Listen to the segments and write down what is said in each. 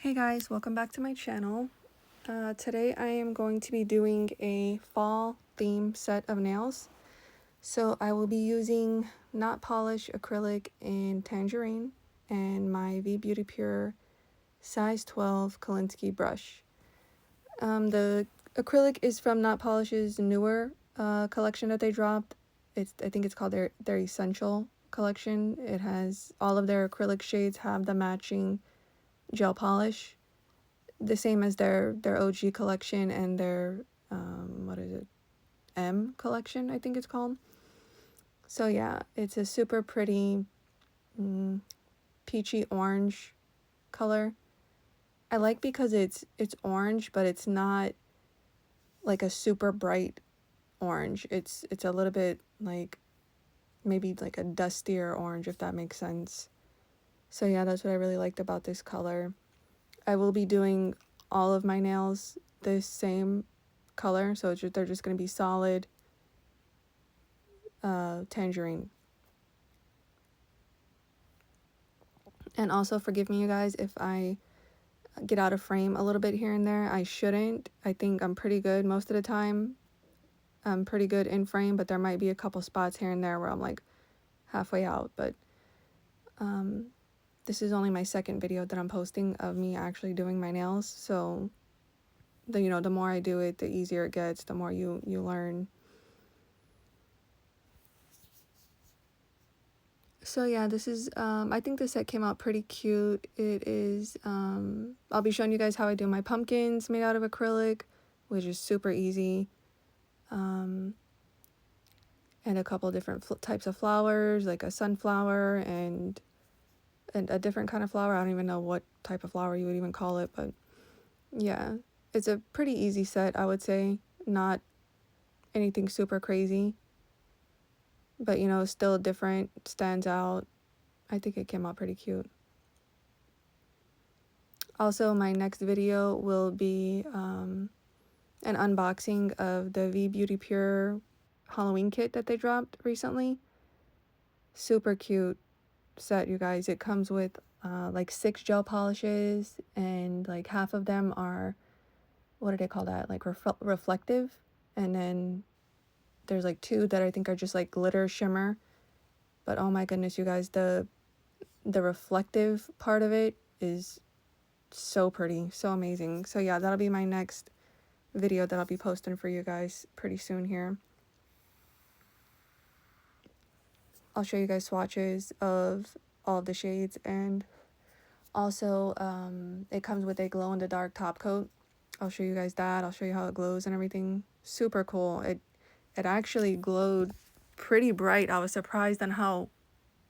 Hey guys, welcome back to my channel. Today I am going to be doing a fall theme set of nails. So I will be using Not Polish Acrylic in Tangerine and my V Beauty Pure size 12 Kolinsky brush. The acrylic is from Not Polish's newer collection that they dropped. I think it's called their Essential collection. It has all of their acrylic shades have the matching gel polish, the same as their OG collection and their what is it, M collection, I think it's called. So yeah, it's a super pretty peachy orange color. I like because it's orange, but it's not like a super bright orange. It's a little bit like maybe like a dustier orange, if that makes sense. So yeah, that's what I really liked about this color. I will be doing all of my nails the same color, so they're just going to be solid tangerine. And also forgive me, you guys, if I get out of frame a little bit here and there. I shouldn't. I think I'm pretty good most of the time. I'm pretty good in frame, but there might be a couple spots here and there where I'm like halfway out. But this is only my second video that I'm posting of me actually doing my nails, so the more I do it, the easier it gets, the more you learn. So yeah, this is I think the set came out pretty cute. It is I'll be showing you guys how I do my pumpkins made out of acrylic, which is super easy. And a couple different types of flowers, like a sunflower and a different kind of flower. I don't even know what type of flower you would even call it, but yeah, it's a pretty easy set, I would say. Not anything super crazy, but still different, stands out. I think it came out pretty cute. Also, my next video will be an unboxing of the V Beauty Pure Halloween kit that they dropped recently. Super cute set, you guys. It comes with like 6 gel polishes, and like half of them are, what do they call that, like reflective, and then there's like 2 that I think are just like glitter shimmer. But oh my goodness, you guys, the reflective part of it is so pretty, so amazing. So yeah, that'll be my next video that I'll be posting for you guys pretty soon here. I'll show you guys swatches of all of the shades, and also it comes with a glow in the dark top coat. I'll show you guys that. I'll show you how it glows and everything. Super cool. It actually glowed pretty bright. I was surprised on how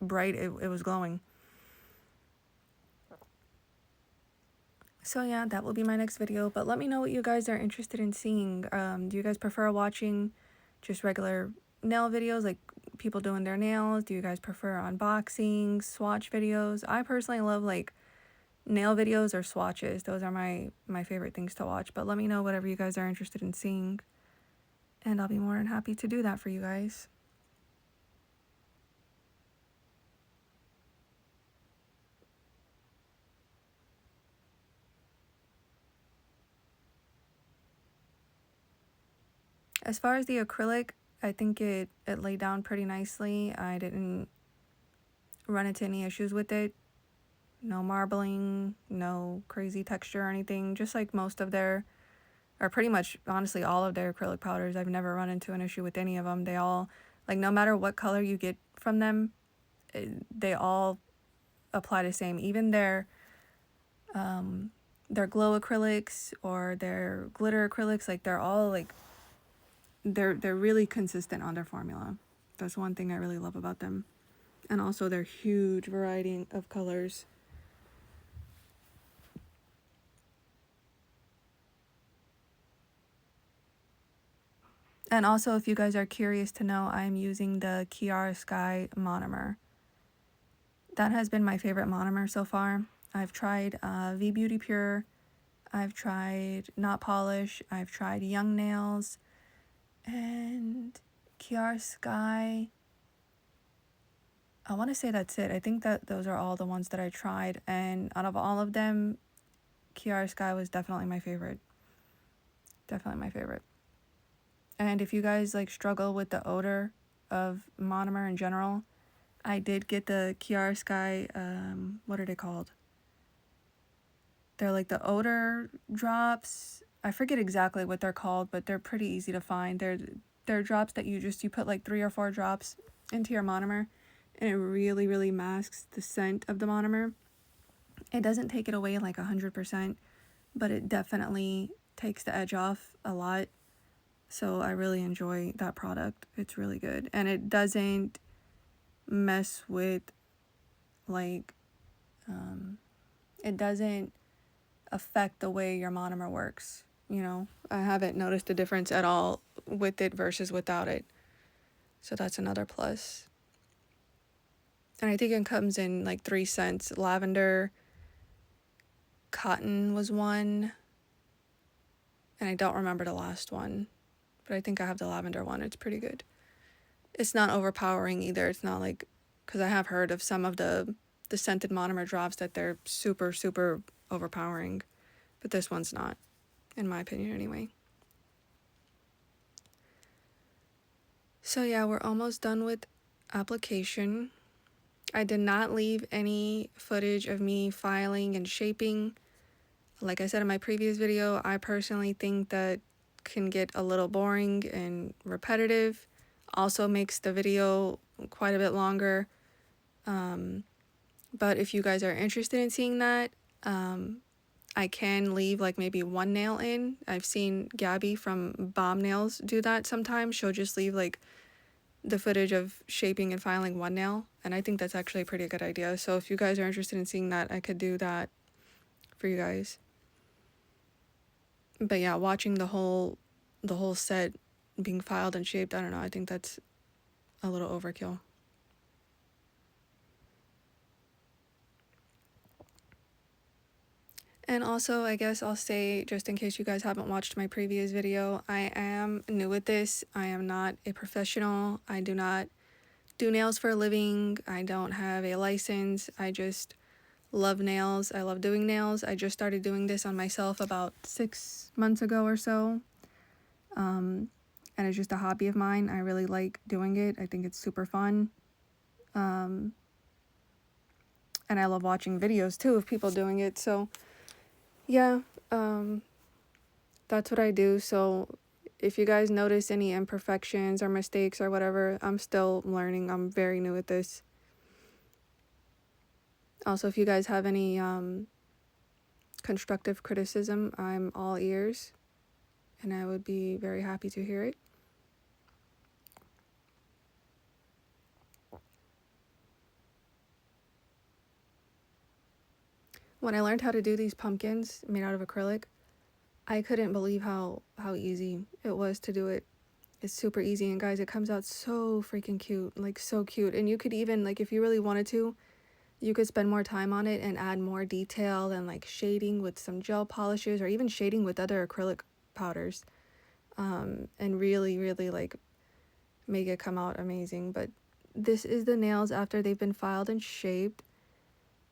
bright it was glowing. So yeah, that will be my next video, but let me know what you guys are interested in seeing. Do you guys prefer watching just regular nail videos, like people doing their nails? Do you guys prefer unboxings, swatch videos? I personally love like nail videos or swatches. Those are my favorite things to watch, but let me know whatever you guys are interested in seeing, and I'll be more than happy to do that for you guys. As far as the acrylic, I think it laid down pretty nicely. I didn't run into any issues with it. No marbling, no crazy texture or anything. Just like most of their, or pretty much honestly all of their acrylic powders, I've never run into an issue with any of them. They all, like, no matter what color you get from them, they all apply the same. Even their glow acrylics or their glitter acrylics, like they're all like, they're really consistent on their formula. That's one thing I really love about them. And also their huge variety of colors. And also, if you guys are curious to know, I'm using the Kiara Sky monomer. That has been my favorite monomer so far. I've tried V Beauty Pure, I've tried Not Polish, I've tried Young Nails, and Kiara Sky. I want to say that's it. I think that those are all the ones that I tried, and out of all of them, Kiara Sky was definitely my favorite. Definitely my favorite. And if you guys like struggle with the odor of monomer in general, I did get the Kiara Sky, what are they called? They're like the odor drops. I forget exactly what they're called, but they're pretty easy to find. They're drops that you put like 3 or 4 drops into your monomer, and it really, really masks the scent of the monomer. It doesn't take it away like 100%, but it definitely takes the edge off a lot. So I really enjoy that product. It's really good. And it doesn't mess with like, it doesn't affect the way your monomer works. You know, I haven't noticed a difference at all with it versus without it. So that's another plus. And I think it comes in like 3 scents. Lavender, cotton was one, and I don't remember the last one, but I think I have the lavender one. It's pretty good. It's not overpowering either. It's not like, because I have heard of some of the scented monomer drops that they're super, super overpowering, but this one's not, in my opinion anyway. So yeah, we're almost done with application. I did not leave any footage of me filing and shaping. Like I said in my previous video, I personally think that can get a little boring and repetitive. Also makes the video quite a bit longer. But if you guys are interested in seeing that, I can leave like maybe 1 nail in. I've seen Gabby from Bomb Nails do that sometimes. She'll just leave like the footage of shaping and filing 1 nail, and I think that's actually a pretty good idea. So if you guys are interested in seeing that, I could do that for you guys. But yeah, watching the whole set being filed and shaped, I don't know, I think that's a little overkill. And also, I guess I'll say, just in case you guys haven't watched my previous video, I am new at this. I am not a professional. I do not do nails for a living. I don't have a license. I just love nails. I love doing nails. I just started doing this on myself about 6 months ago or so. And it's just a hobby of mine. I really like doing it. I think it's super fun. And I love watching videos too of people doing it. So yeah, that's what I do. So if you guys notice any imperfections or mistakes or whatever, I'm still learning. I'm very new at this. Also, if you guys have any constructive criticism, I'm all ears, and I would be very happy to hear it. When I learned how to do these pumpkins made out of acrylic, I couldn't believe how easy it was to do it. It's super easy, and guys, it comes out so freaking cute, like so cute. And you could even, like, if you really wanted to, you could spend more time on it and add more detail and like shading with some gel polishes, or even shading with other acrylic powders, and really, really like make it come out amazing. But this is the nails after they've been filed and shaped,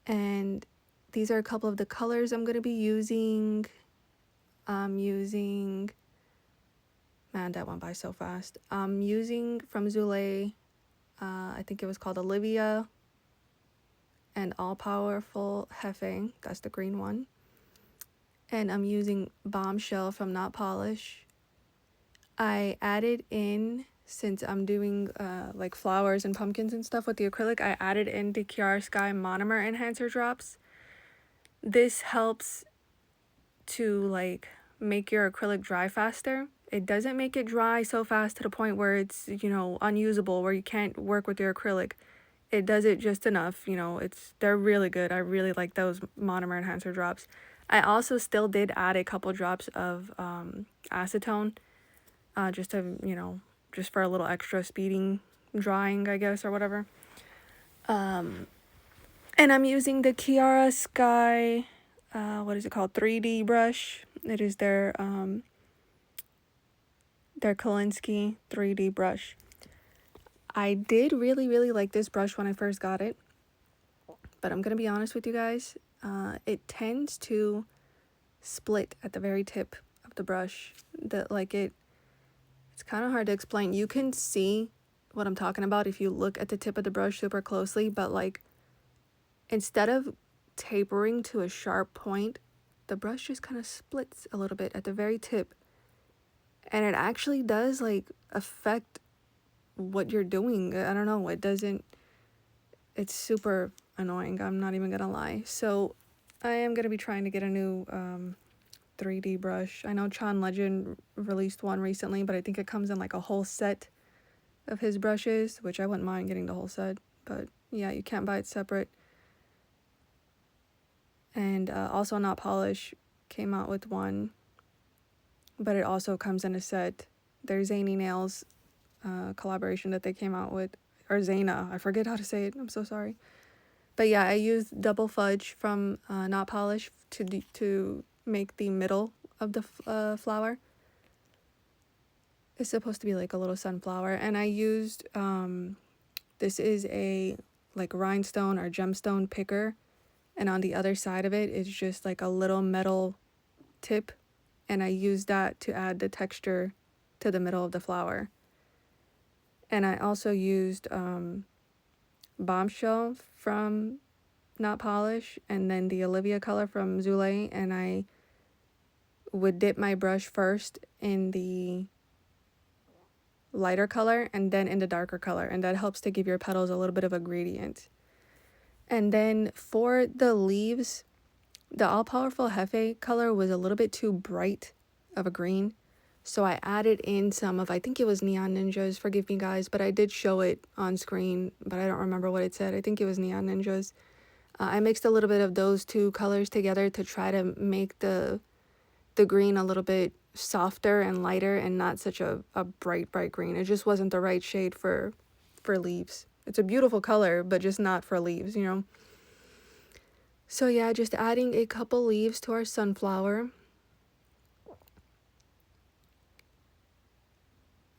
and these are a couple of the colors I'm going to be using. Man, that went by so fast. I'm using from Zule, I think it was called Olivia, and All Powerful Hefe, that's the green one. And I'm using Bombshell from Not Polish. I added in, since I'm doing like flowers and pumpkins and stuff with the acrylic, I added in the Kiara Sky Monomer Enhancer drops. This helps to like make your acrylic dry faster. It doesn't make it dry so fast to the point where it's, you know, unusable, where you can't work with your acrylic. It does it just enough, you know. They're really good. I really like those monomer enhancer drops. I also still did add a couple drops of acetone, just to, you know, just for a little extra speeding drying, I guess, or whatever. And I'm using the Kiara Sky, what is it called, 3D brush. It is their Kolinsky 3D brush. I did really, really like this brush when I first got it, but I'm gonna be honest with you guys, it tends to split at the very tip of the brush. It's kind of hard to explain. You can see what I'm talking about if you look at the tip of the brush super closely, but like instead of tapering to a sharp point, the brush just kind of splits a little bit at the very tip. And it actually does like affect what you're doing. I don't know, it's super annoying. I'm not even gonna lie. So I am gonna be trying to get a new 3D brush. I know Chan Legend released one recently, but I think it comes in like a whole set of his brushes, which I wouldn't mind getting the whole set, but yeah, you can't buy it separate. And also Not Polish came out with one, but it also comes in a set. Their Zany Nails collaboration that they came out with, or Zana, I forget how to say it, I'm so sorry. But yeah, I used double fudge from Not Polish to make the middle of the flower. It's supposed to be like a little sunflower, and I used this is a like rhinestone or gemstone picker, and on the other side of it is just like a little metal tip, and I used that to add the texture to the middle of the flower. And I also used Bombshell from Not Polish, and then the Olivia color from Zule, and I would dip my brush first in the lighter color and then in the darker color, and that helps to give your petals a little bit of a gradient. And then for the leaves, the All Powerful Hefe color was a little bit too bright of a green, so I added in some of, I think it was Neon Ninjas, forgive me guys, but I did show it on screen, but I don't remember what it said. I think it was Neon Ninjas. I mixed a little bit of those two colors together to try to make the green a little bit softer and lighter and not such a bright green. It just wasn't the right shade for leaves. It's a beautiful color, but just not for leaves, you know. So yeah, just adding a couple leaves to our sunflower.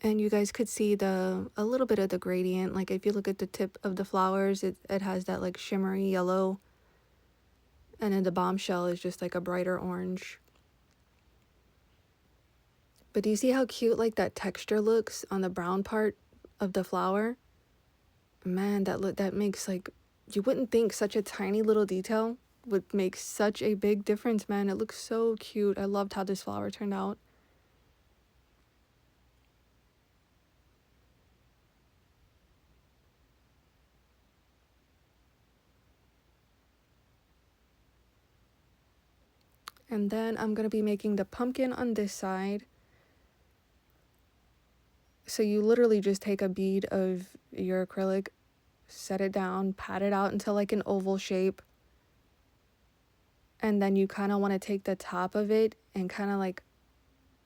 And you guys could see a little bit of the gradient. Like if you look at the tip of the flowers, it has that like shimmery yellow. And then the bombshell is just like a brighter orange. But do you see how cute like that texture looks on the brown part of the flower? Man, that makes like, you wouldn't think such a tiny little detail would make such a big difference, man. It looks so cute. I loved how this flower turned out. And then I'm going to be making the pumpkin on this side. So you literally just take a bead of your acrylic, set it down, pat it out until like an oval shape. And then you kind of want to take the top of it and kind of like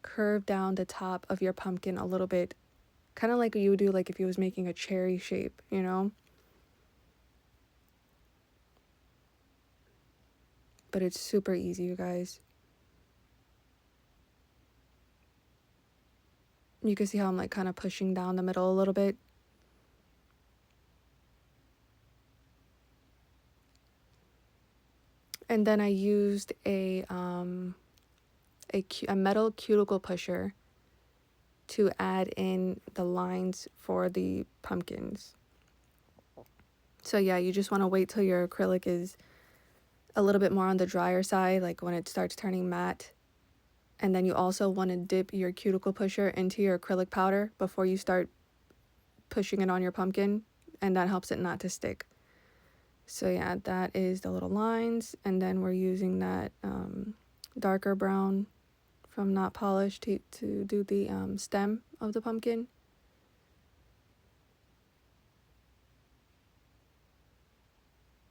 curve down the top of your pumpkin a little bit. Kind of like you would do like if you was making a cherry shape, you know? But it's super easy, you guys. You can see how I'm like kind of pushing down the middle a little bit. And then I used a metal cuticle pusher to add in the lines for the pumpkins. So yeah, you just want to wait till your acrylic is a little bit more on the drier side, like when it starts turning matte. And then you also want to dip your cuticle pusher into your acrylic powder before you start pushing it on your pumpkin, and that helps it not to stick. So yeah, that is the little lines, and then we're using that darker brown from Not Polished to do the stem of the pumpkin.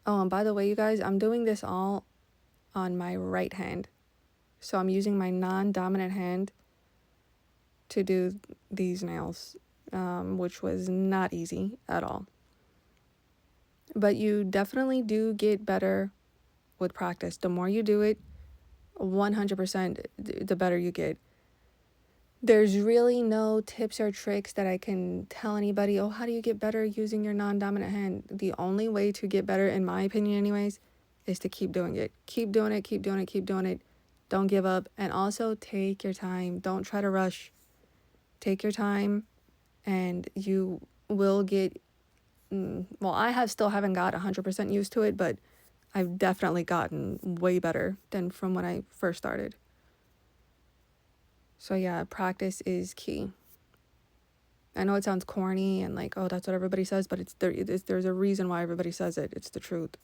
Oh, and by the way, you guys, I'm doing this all on my right hand. So I'm using my non-dominant hand to do these nails, which was not easy at all. But you definitely do get better with practice. The more you do it, 100% the better you get. There's really no tips or tricks that I can tell anybody, oh, how do you get better using your non-dominant hand? The only way to get better, in my opinion anyways, is to keep doing it. Keep doing it, keep doing it, keep doing it. Don't give up. And also take your time. Don't try to rush. Take your time and you will get, well, still haven't got 100% used to it, but I've definitely gotten way better than from when I first started. So yeah, practice is key. I know it sounds corny and like, oh, that's what everybody says, but there's a reason why everybody says it. It's the truth.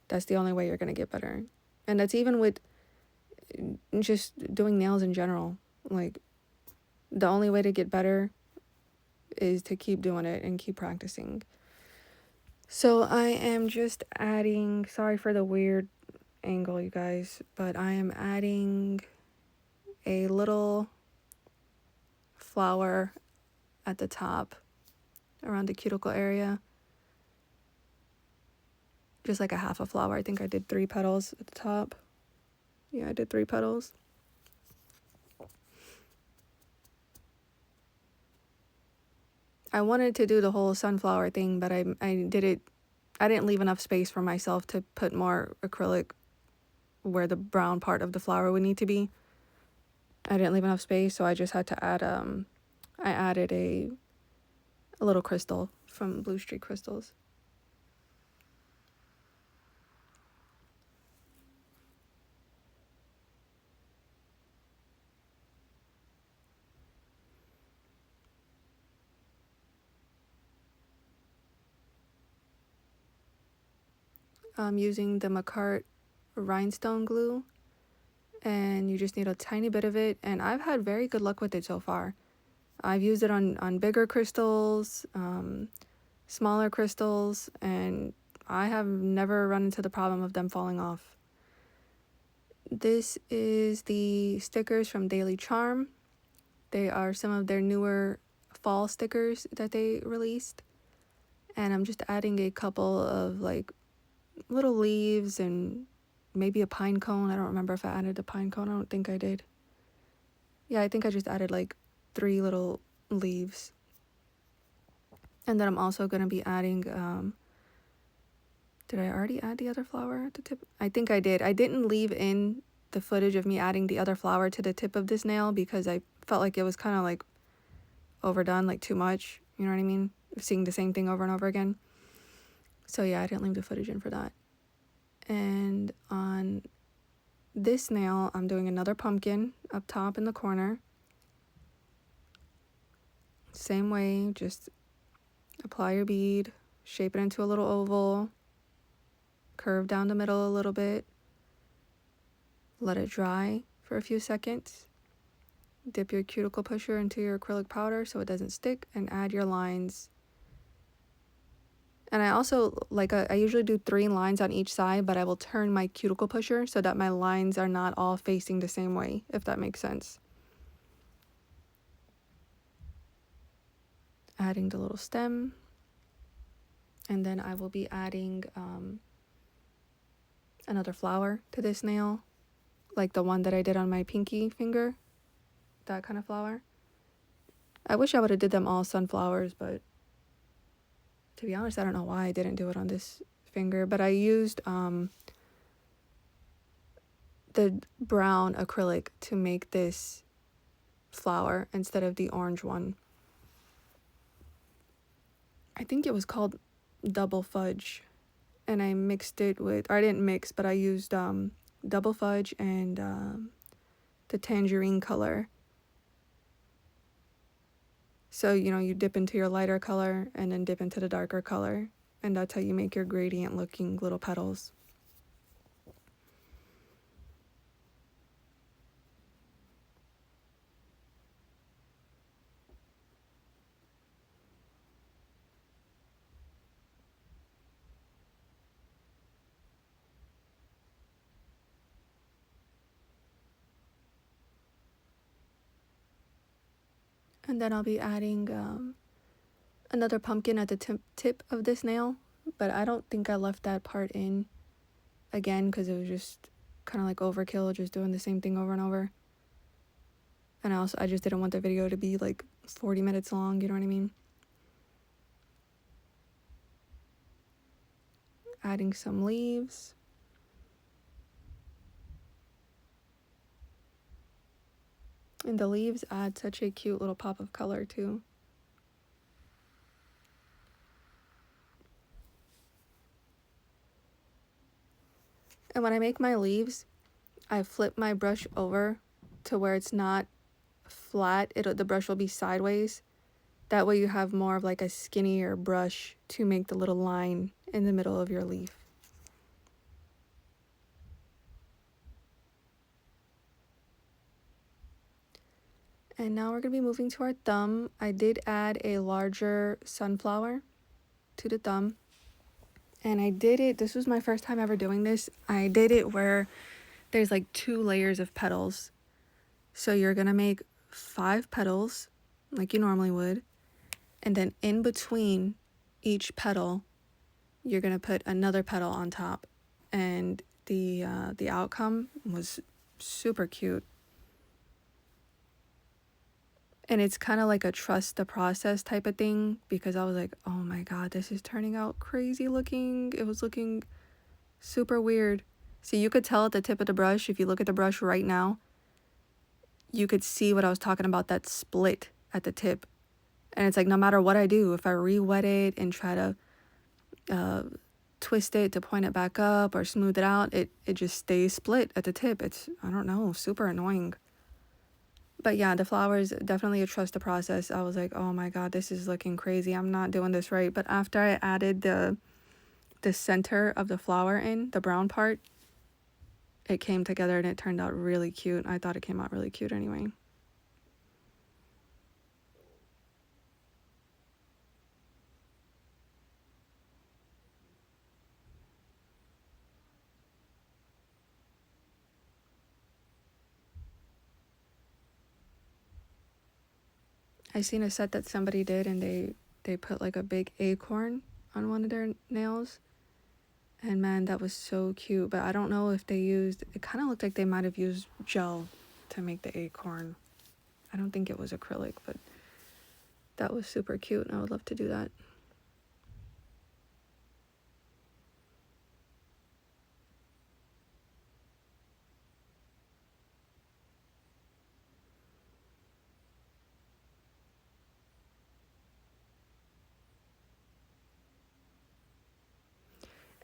That's the only way you're going to get better. And that's even with just doing nails in general. Like, the only way to get better is to keep doing it and keep practicing. So I am just adding, sorry for the weird angle, you guys, but I am adding a little flower at the top around the cuticle area. Just like a half a flower. I think I did 3 petals at the top. Yeah, I did 3 petals. I wanted to do the whole sunflower thing, but I didn't leave enough space for myself to put more acrylic where the brown part of the flower would need to be. I didn't leave enough space, so I just had to add I added a little crystal from Blue Streak Crystals. I'm using the Macart rhinestone glue, and you just need a tiny bit of it, and I've had very good luck with it so far. I've used it on bigger crystals, smaller crystals, and I have never run into the problem of them falling off. This is the stickers from Daily Charm. They are some of their newer fall stickers that they released. And I'm just adding a couple of like little leaves and maybe a pine cone. I don't remember if I added a pine cone. I don't think I did. Yeah, I think I just added like 3 little leaves. And then I'm also going to be adding, did I already add the other flower at the tip? I think I did. I didn't leave in the footage of me adding the other flower to the tip of this nail because I felt like it was kind of like overdone, like too much. You know what I mean? Seeing the same thing over and over again. So yeah, I didn't leave the footage in for that. And on this nail, I'm doing another pumpkin up top in the corner. Same way, just apply your bead, shape it into a little oval, curve down the middle a little bit, let it dry for a few seconds. Dip your cuticle pusher into your acrylic powder so it doesn't stick, and add your lines. And I also, I usually do 3 lines on each side, but I will turn my cuticle pusher so that my lines are not all facing the same way, if that makes sense. Adding the little stem. And then I will be adding another flower to this nail, like the one that I did on my pinky finger, that kind of flower. I wish I would have did them all sunflowers, but to be honest, I don't know why I didn't do it on this finger, but I used the brown acrylic to make this flower instead of the orange one. I think it was called Double Fudge, and I mixed it with, or I didn't mix, but I used Double Fudge and the tangerine color. So, you dip into your lighter color and then dip into the darker color, and that's how you make your gradient looking little petals. And then I'll be adding another pumpkin at the tip of this nail, but I don't think I left that part in again because it was just kind of like overkill, just doing the same thing over and over. And I just didn't want the video to be like 40 minutes long, you know what I mean? Adding some leaves. And the leaves add such a cute little pop of color too. And when I make my leaves, I flip my brush over to where it's not flat. The brush will be sideways. That way you have more of like a skinnier brush to make the little line in the middle of your leaf. And now we're going to be moving to our thumb. I did add a larger sunflower to the thumb. And I did it, this was my first time ever doing this. I did it where there's like 2 layers of petals. So you're going to make 5 petals like you normally would. And then in between each petal, you're going to put another petal on top. And the outcome was super cute. And it's kind of like a trust the process type of thing, because I was like, oh my god, this is turning out crazy looking. It was looking super weird. So you could tell at the tip of the brush, if you look at the brush right now, you could see what I was talking about, that split at the tip. And it's like, no matter what I do, if I re-wet it and try to twist it to point it back up or smooth it out, it just stays split at the tip. It's, I don't know, super annoying. But yeah, the flowers, definitely a trust the process. I was like, oh my god, this is looking crazy. I'm not doing this right. But after I added the center of the flower in, the brown part, it came together and it turned out really cute. I thought it came out really cute anyway. I seen a set that somebody did, and they put like a big acorn on one of their nails. And man, that was so cute. But I don't know if they used, it kind of looked like they might have used gel to make the acorn. I don't think it was acrylic, but that was super cute, and I would love to do that.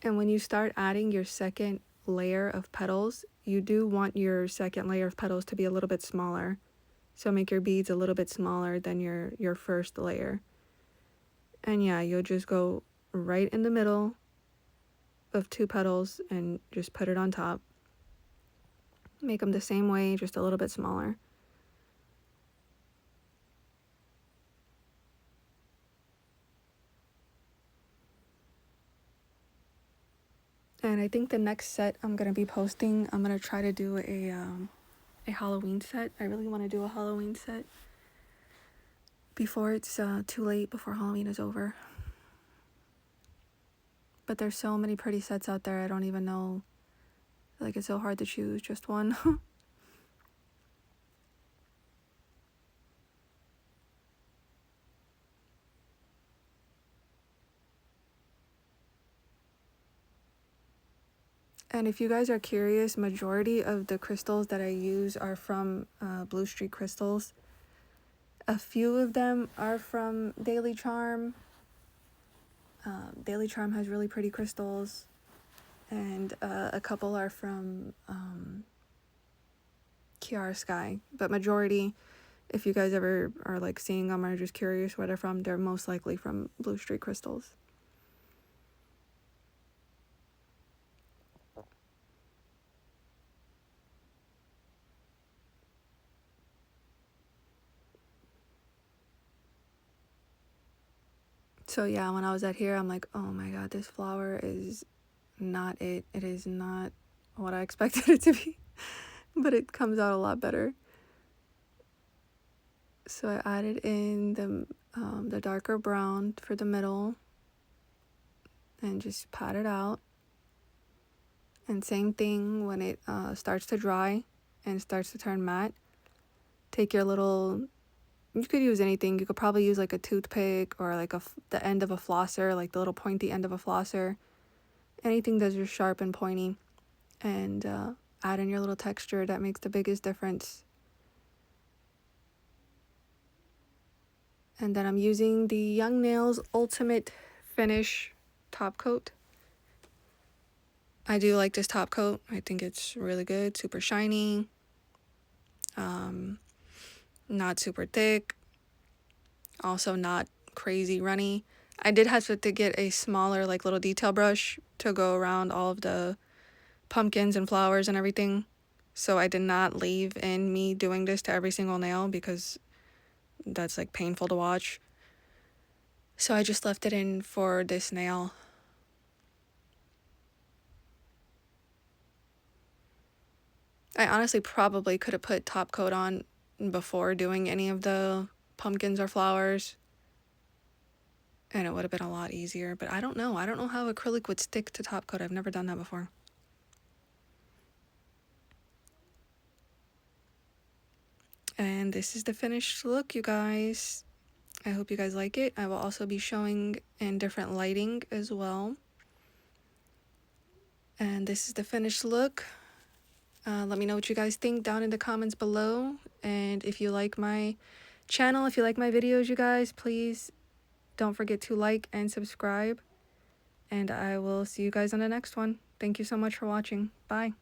And when you start adding your second layer of petals, you do want your second layer of petals to be a little bit smaller. So make your beads a little bit smaller than your first layer. And yeah, you'll just go right in the middle of 2 petals and just put it on top. Make them the same way, just a little bit smaller. And I think the next set I'm going to be posting, I'm going to try to do a Halloween set. I really want to do a Halloween set before it's too late, before Halloween is over. But there's so many pretty sets out there, I don't even know. Like, it's so hard to choose just one. And if you guys are curious, majority of the crystals that I use are from Blue Street Crystals. A few of them are from Daily Charm. Daily Charm has really pretty crystals. And a couple are from Kiara Sky. But majority, if you guys ever are like seeing them or just curious where they're from, they're most likely from Blue Street Crystals. So yeah, when I was at here, I'm like, oh my god, this flower is not it. It is not what I expected it to be. But it comes out a lot better. So I added in the darker brown for the middle and just pat it out. And same thing when it starts to dry and starts to turn matte. Take your little, you could use anything. You could probably use like a toothpick or like the end of a flosser, like the little pointy end of a flosser. Anything that's just sharp and pointy. And add in your little texture. That makes the biggest difference. And then I'm using the Young Nails Ultimate Finish top coat. I do like this top coat. I think it's really good, super shiny, not super thick, also not crazy runny. I did have to get a smaller like little detail brush to go around all of the pumpkins and flowers and everything. So I did not leave in me doing this to every single nail because that's like painful to watch. So I just left it in for this nail. I honestly probably could have put top coat on before doing any of the pumpkins or flowers, and it would have been a lot easier, but I don't know. I don't know how acrylic would stick to top coat. I've never done that before. And this is the finished look, you guys. I hope you guys like it. I will also be showing in different lighting as well. And this is the finished look. Let me know what you guys think down in the comments below. And if you like my channel, if you like my videos, you guys, please don't forget to like and subscribe. And I will see you guys on the next one. Thank you so much for watching. Bye.